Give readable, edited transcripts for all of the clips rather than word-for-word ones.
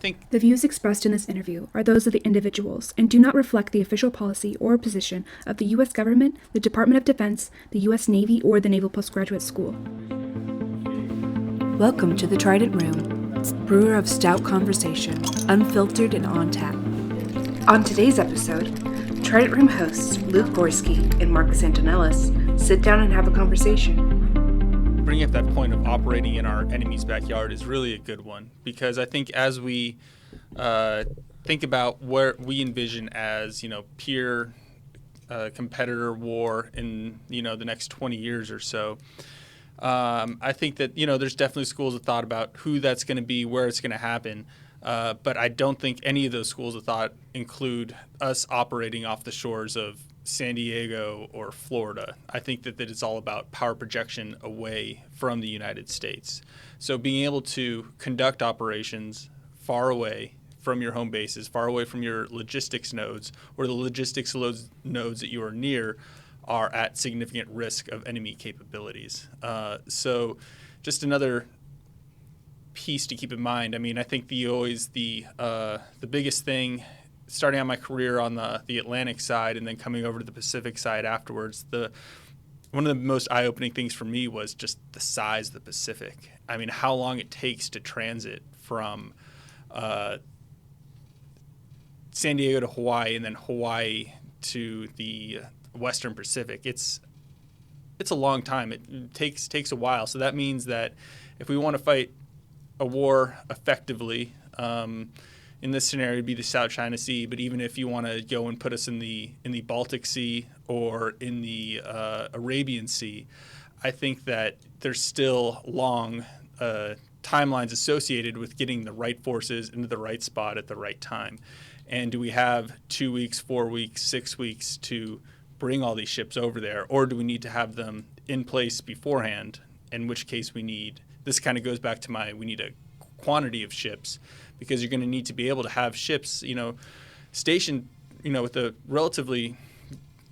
think The views expressed in this interview are those of the individuals and do not reflect the official policy or position of the U.S. government, the Department of Defense, the U.S. Navy, or the Naval Postgraduate School. Welcome to the Trident Room, brewer of stout conversation, unfiltered and on tap. On today's episode, Trident Room hosts Luke Goorsky and Marcus Antonellis sit down and have a conversation. bringing up that point of operating in our enemy's backyard is really a good one, because I think as we think about where we envision as, peer competitor war in, the next 20 years or so, I think that, there's definitely schools of thought about who that's going to be, where it's going to happen. But I don't think any of those schools of thought include us operating off the shores of San Diego or Florida. I think that it's all about power projection away from the United States. So being able to conduct operations far away from your home bases, far away from your logistics nodes, or the logistics nodes that you are near are at significant risk of enemy capabilities. So just another piece to keep in mind. I mean, I think the biggest thing starting out my career on the Atlantic side and then coming over to the Pacific side afterwards, one of the most eye-opening things for me was just the size of the Pacific. I mean, how long it takes to transit from San Diego to Hawaii and then Hawaii to the Western Pacific. It's a long time. It takes a while. So that means that if we want to fight a war effectively, in this scenario, it'd be the South China Sea. But even if you want to go and put us in the Baltic Sea or in the Arabian Sea, I think that there's still long timelines associated with getting the right forces into the right spot at the right time. And do we have 2 weeks, 4 weeks, 6 weeks to bring all these ships over there, or do we need to have them in place beforehand? In which case this kind of goes back to we need a quantity of ships, because you're going to need to be able to have ships, stationed, with a relatively,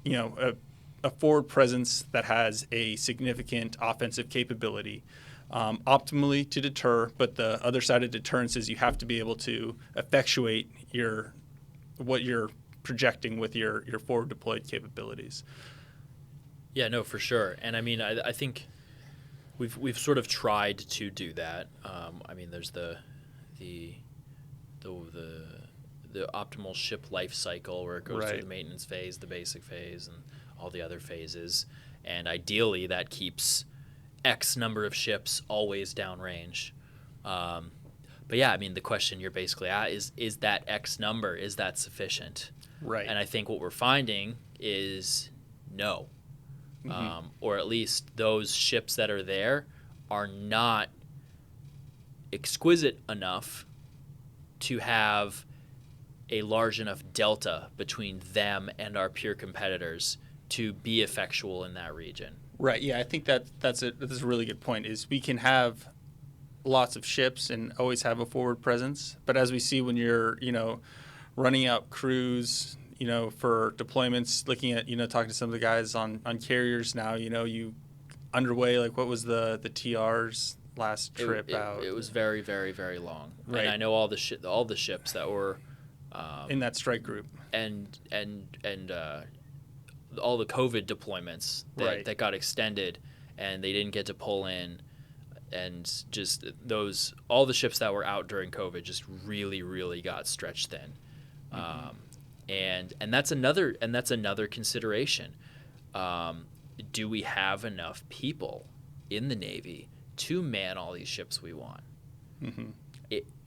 a forward presence that has a significant offensive capability, optimally to deter. But the other side of deterrence is you have to be able to effectuate what you're projecting with your forward deployed capabilities. Yeah, no, for sure. And I mean, I think we've sort of tried to do that. I mean, there's the optimal ship life cycle where it goes through the maintenance phase, the basic phase, and all the other phases. And ideally, that keeps X number of ships always downrange. But yeah, I mean, the question you're basically at is that X number, is that sufficient? Right. And I think what we're finding is no. Mm-hmm. Or at least those ships that are there are not exquisite enough to have a large enough delta between them and our peer competitors to be effectual in that region. Right. Yeah, I think that's a really good point. Is we can have lots of ships and always have a forward presence, but as we see when you're running out crews, for deployments, looking at talking to some of the guys on carriers now, you underway, like what was the TR's last trip out? It was very, very, very long. Right. And I know all the ships that were in that strike group and all the COVID deployments that got extended and they didn't get to pull in, and just all the ships that were out during COVID just really, really got stretched thin. Mm-hmm. And that's another consideration. Do we have enough people in the Navy to man all these ships we want? Mm-hmm.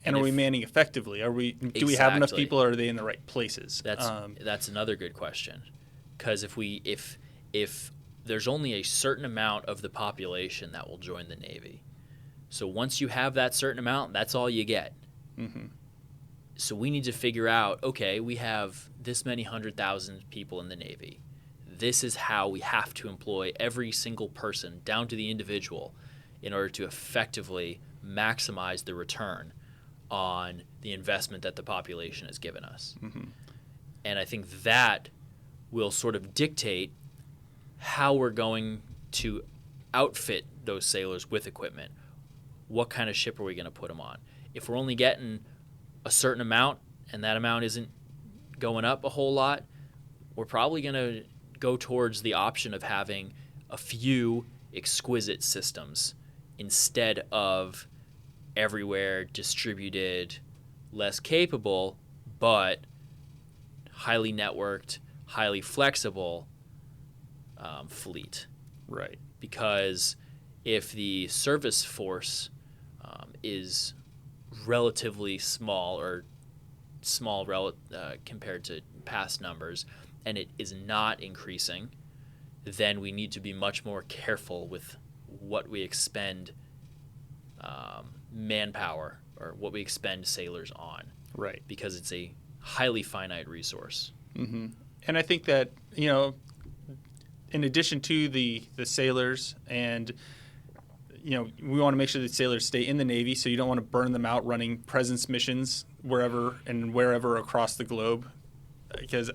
And are we manning effectively? Do we have enough people, or are they in the right places? That's another good question. Because if there's only a certain amount of the population that will join the Navy, so once you have that certain amount, that's all you get. Mm-hmm. So we need to figure out, okay, we have this many 100,000 people in the Navy. This is how we have to employ every single person down to the individual in order to effectively maximize the return on the investment that the population has given us. Mm-hmm. And I think that will sort of dictate how we're going to outfit those sailors with equipment. What kind of ship are we going to put them on? If we're only getting a certain amount and that amount isn't going up a whole lot, we're probably going to go towards the option of having a few exquisite systems instead of everywhere distributed, less capable, but highly networked, highly flexible fleet. Right. Because if the service force is relatively small or small compared to past numbers, and it is not increasing, then we need to be much more careful with what we expend manpower or what we expend sailors on. Right. Because it's a highly finite resource. Mm-hmm. And I think that, you know, in addition to the sailors, and, you know, we want to make sure that sailors stay in the Navy, so you don't want to burn them out running presence missions wherever across the globe, because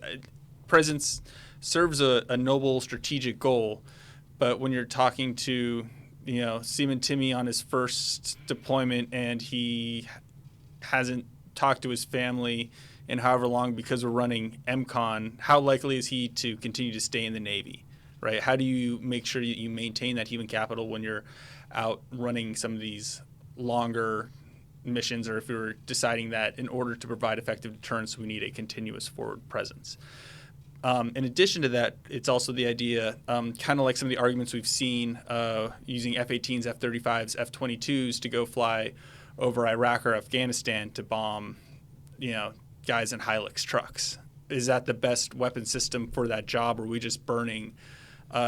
presence serves a noble strategic goal. But when you're talking to, you know, Seaman Timmy on his first deployment and he hasn't talked to his family in however long because we're running MCON, how likely is he to continue to stay in the Navy, right? How do you make sure that you maintain that human capital when you're out running some of these longer missions, or if you're deciding that in order to provide effective deterrence, we need a continuous forward presence? In addition to that, it's also the idea, kind of like some of the arguments we've seen using F-18s, F-35s, F-22s to go fly over Iraq or Afghanistan to bomb, you know, guys in Hilux trucks. Is that the best weapon system for that job, or are we just burning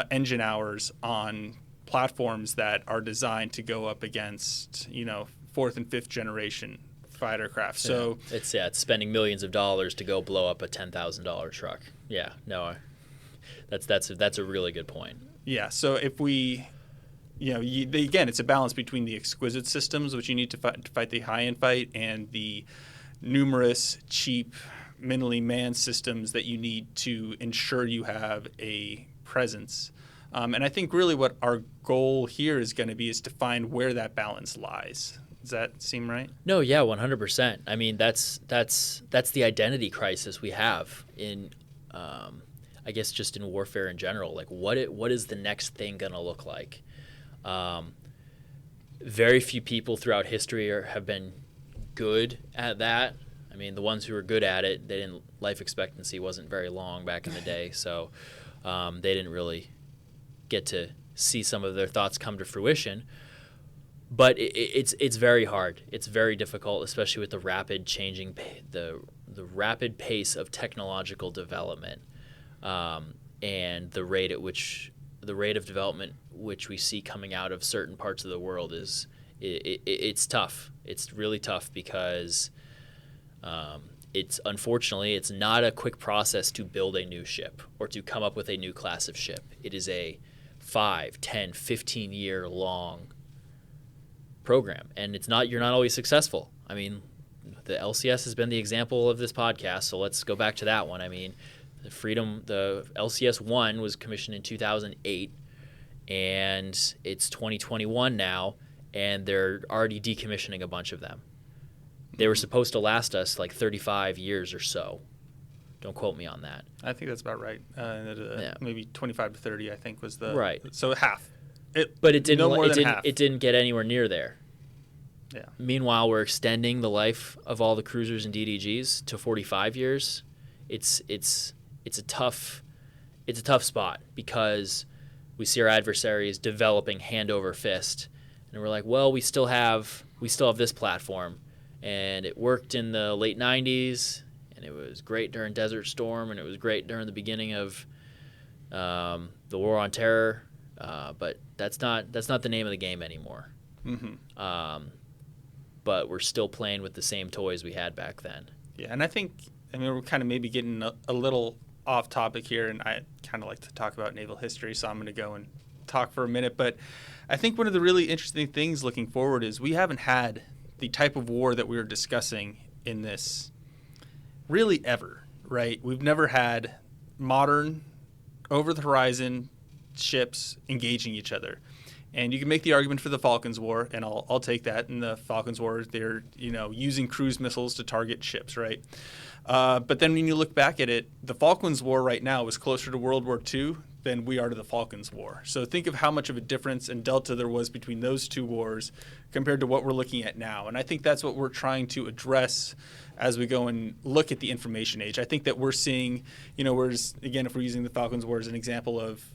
engine hours on platforms that are designed to go up against, you know, fourth and fifth generation fighter craft? So it's spending millions of dollars to go blow up a $10,000 truck. Yeah, no, that's a really good point. Yeah, so if we, you know, again, it's a balance between the exquisite systems, which you need to fight the high-end fight, and the numerous, cheap, minimally manned systems that you need to ensure you have a presence. And I think really what our goal here is going to be is to find where that balance lies. Does that seem right? No, yeah, 100%. I mean, that's the identity crisis we have in, I guess, just in warfare in general. Like, what is the next thing going to look like? Very few people throughout history have been good at that. I mean, the ones who were good at it, life expectancy wasn't very long back in the day, so they didn't really get to see some of their thoughts come to fruition. But it's very hard. It's very difficult, especially with the rapid changing, the rapid pace of technological development, and the rate of development which we see coming out of certain parts of the world it's tough. It's really tough because unfortunately it's not a quick process to build a new ship or to come up with a new class of ship. It is a 5, 10, 15 year long program, and you're not always successful. I mean, the LCS has been the example of this podcast, so let's go back to that one. I mean, the LCS-1 was commissioned in 2008, and it's 2021 now, and they're already decommissioning a bunch of them. They were supposed to last us like 35 years or so. Don't quote me on that. I think that's about right. Yeah. Maybe 25 to 30, I think, was the right. So half. But it didn't get anywhere near there. Yeah. Meanwhile, we're extending the life of all the cruisers and DDGs to 45 years. It's a tough spot because we see our adversaries developing hand over fist, and we're like, well, we still have this platform, and it worked in the late 90s, and it was great during Desert Storm, and it was great during the beginning of the War on Terror. But that's not the name of the game anymore. Mm-hmm. But we're still playing with the same toys we had back then. Yeah, and I mean, we're kind of maybe getting a little off topic here, and I kind of like to talk about naval history, so I'm going to go and talk for a minute. But I think one of the really interesting things looking forward is we haven't had the type of war that we were discussing in this really ever, right? We've never had modern, over-the-horizon ships engaging each other. And you can make the argument for the Falklands War, and I'll take that. In the Falklands War, they're using cruise missiles to target ships, right? But then when you look back at it, the Falklands War right now is closer to World War II than we are to the Falklands War. So think of how much of a difference and delta there was between those two wars compared to what we're looking at now. And I think that's what we're trying to address as we go and look at the information age. I think that we're seeing, whereas, again, if we're using the Falklands War as an example of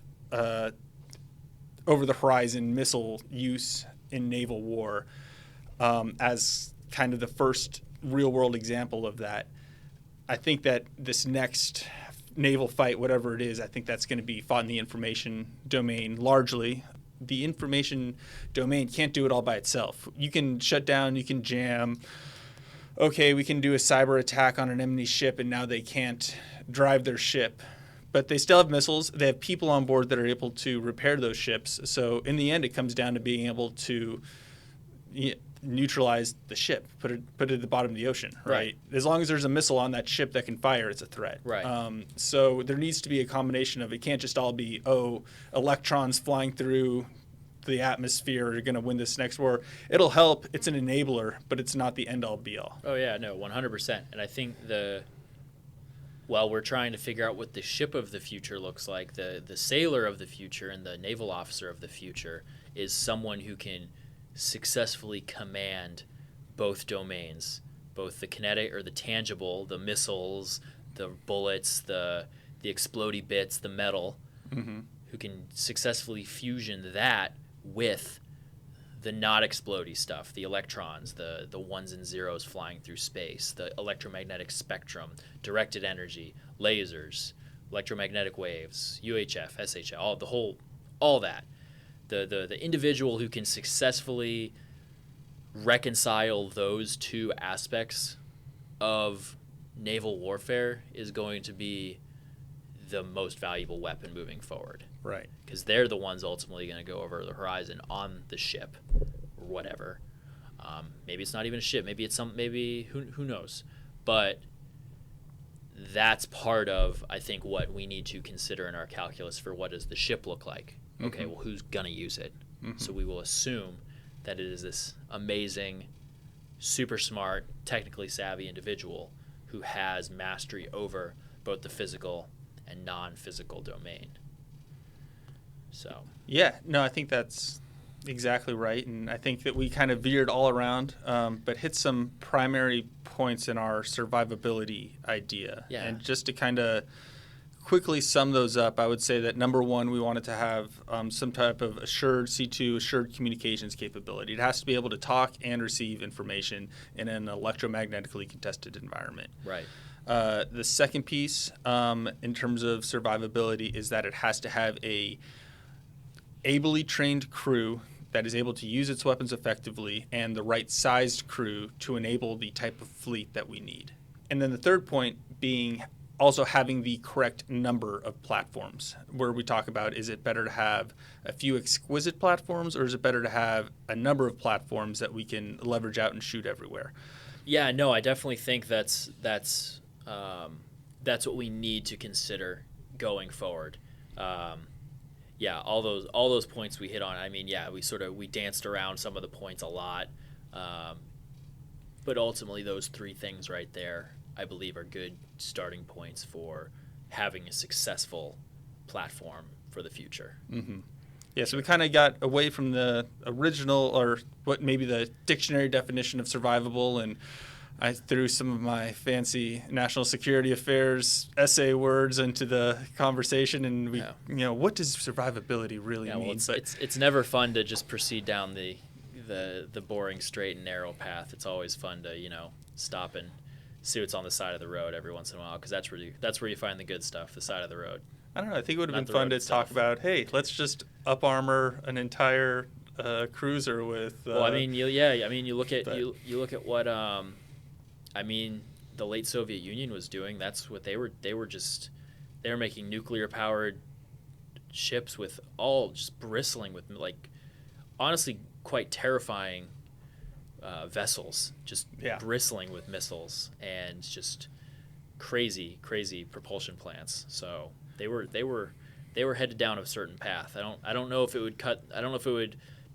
over-the-horizon missile use in naval war as kind of the first real-world example of that, I think that this next naval fight, whatever it is, I think that's going to be fought in the information domain largely. The information domain can't do it all by itself. You can shut down, you can jam. Okay, we can do a cyber attack on an enemy ship, and now they can't drive their ship. But they still have missiles. They have people on board that are able to repair those ships. So in the end, it comes down to being able to neutralize the ship, put it at the bottom of the ocean, right? As long as there's a missile on that ship that can fire, it's a threat. Right. So there needs to be a combination of, it can't just all be, electrons flying through the atmosphere are going to win this next war. It'll help. It's an enabler, but it's not the end-all, be-all. Oh, yeah, no, 100%. And I think while we're trying to figure out what the ship of the future looks like, the sailor of the future and the naval officer of the future is someone who can successfully command both domains, both the kinetic or the tangible, the missiles, the bullets, the explodey bits, the metal, who can successfully fusion that with the not explodey stuff, the electrons, the ones and zeros flying through space, the electromagnetic spectrum, directed energy, lasers, electromagnetic waves, UHF, SHF, all that. The individual who can successfully reconcile those two aspects of naval warfare is going to be the most valuable weapon moving forward. Right. Because they're the ones ultimately going to go over the horizon on the ship or whatever. Maybe it's not even a ship. Maybe it's who knows. But that's part of, I think, what we need to consider in our calculus for what does the ship look like. Okay, well, who's going to use it? So we will assume that it is this amazing, super smart, technically savvy individual who has mastery over both the physical and non-physical domain. So yeah, no, I think that's exactly right, and I think that we kind of veered all around, but hit some primary points in our survivability idea. Yeah. And just to kind of quickly sum those up, I would say that number one, we wanted to have some type of assured C2, assured communications capability. It has to be able to talk and receive information in an electromagnetically contested environment. right. The second piece in terms of survivability is that it has to have a ably trained crew that is able to use its weapons effectively and the right sized crew to enable the type of fleet that we need. And then the third point being also having the correct number of platforms, where we talk about, is it better to have a few exquisite platforms or is it better to have a number of platforms that we can leverage out and shoot everywhere? Yeah, no, I definitely think that's what we need to consider going forward. Yeah, all those points we hit on. I mean, yeah, we danced around some of the points a lot, but ultimately those three things right there, I believe, are good starting points for having a successful platform for the future. Mm-hmm. Yeah, so we kind of got away from the original, or what maybe the dictionary definition of survivable, and I threw some of my fancy national security affairs essay words into the conversation, and we, what does survivability really mean? Well, it's never fun to just proceed down the boring straight and narrow path. It's always fun to stop and see what's on the side of the road every once in a while, because that's where you find the good stuff, the side of the road. I don't know. I think it would have been fun to talk about, hey, let's just up armor an entire cruiser with. Well, I mean, you look at what the late Soviet Union was doing. That's what they were making nuclear powered ships with all just bristling with, like, honestly quite terrifying vessels, just bristling with missiles and just crazy propulsion plants. So they were they were headed down a certain path. I don't know if it would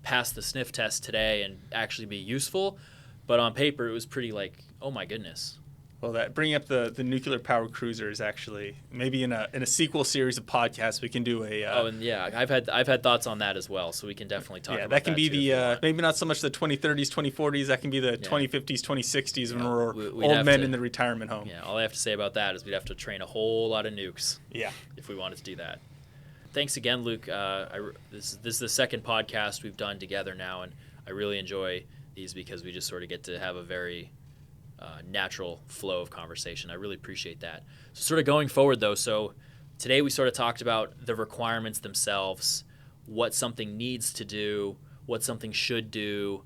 pass the sniff test today and actually be useful, but on paper it was pretty like, oh my goodness. Well, that bringing up the nuclear powered cruiser is actually maybe in a sequel series of podcasts we can do a. I've had thoughts on that as well, so we can definitely talk. Yeah, about that can be too, maybe not so much the 2030s, 2040s. That can be the 2050s, 2060s when we're old men in the retirement home. Yeah, all I have to say about that is we'd have to train a whole lot of nukes. Yeah, if we wanted to do that. Thanks again, Luke. This is the second podcast we've done together now, and I really enjoy these because we just sort of get to have a very natural flow of conversation. I really appreciate that. So sort of going forward, though, so today we sort of talked about the requirements themselves, what something needs to do, what something should do.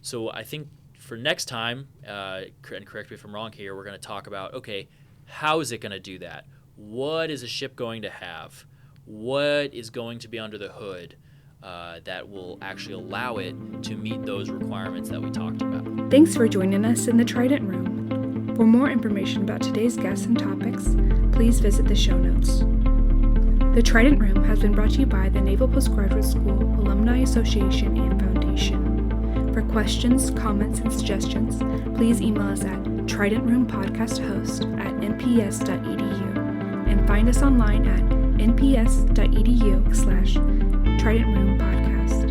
So I think for next time, and correct me if I'm wrong here, we're going to talk about, okay, how is it going to do that? What is a ship going to have? What is going to be under the hood that will actually allow it to meet those requirements that we talked about? Thanks for joining us in the Trident Room. For more information about today's guests and topics, please visit the show notes. The Trident Room has been brought to you by the Naval Postgraduate School Alumni Association and Foundation. For questions, comments, and suggestions, please email us at tridentroompodcasthost@nps.edu and find us online at nps.edu/Trident Room Podcast.